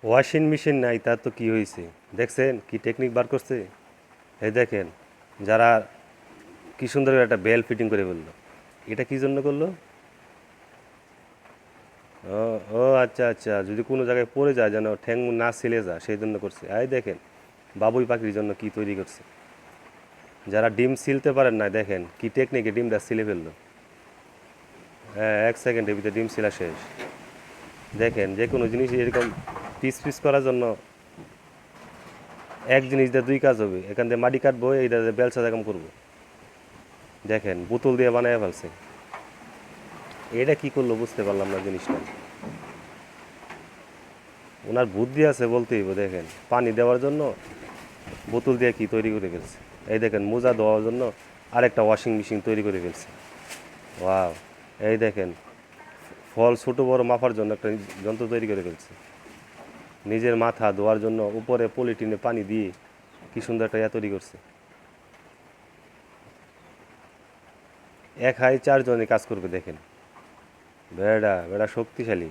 Washing machine নাই তার তো কি হয়েছে? দেখছেন কি টেকনিক বার করছে? এই দেখেন, যারা কি সুন্দর করে একটা বেল ফিটিং করে ফেললো। এটা কি জন্য করলো? ও, ও আচ্ছা আচ্ছা, যদি কোনো জায়গায় পড়ে যায় যেন ঠ্যাং না ছিলে যায় সেই জন্য করছে। এই দেখেন, বাবুই পাখির জন্য কি তৈরি করছে। যারা ডিম ছিলতে পারেন না, দেখেন কি টেকনিকে ডিমটা ছিলে ফেললো। হ্যাঁ, 1 সেকেন্ডের ভিতরে ডিম ছিলা শেষ। দেখেন, যে কোনো জিনিস এরকম পিস পিস করার জন্য এক জিনিস দিয়ে দুই কাজ হবে। এখান দিয়ে মাটি কাটবো, এইটা দিয়ে বেলচা জাকাম করবো। দেখেন, বোতল দিয়ে বানায় ফেলছে। এটা কি করলো বুঝতে পারলাম না জিনিসটা। ওনার বুদ্ধি আছে বলতেই হবে। দেখেন, পানি দেওয়ার জন্য বোতল দিয়ে কি তৈরি করে ফেলছে। এই দেখেন, মোজা ধোয়ার জন্য আরেকটা ওয়াশিং মেশিন তৈরি করে ফেলছে। ওয়াও! এই দেখেন, ফল ছোটো বড় মাপার জন্য একটা যন্ত্র তৈরি করে ফেলছে। নিজের মাথা ধোয়ার জন্য উপরে পলিটিনে পানি দিয়ে কি সুন্দর একটা ইয়া তৈরি করছে। এক হাই 4 জনে কাজ করবে দেখেন। বেড়া বেড়া শক্তিশালী।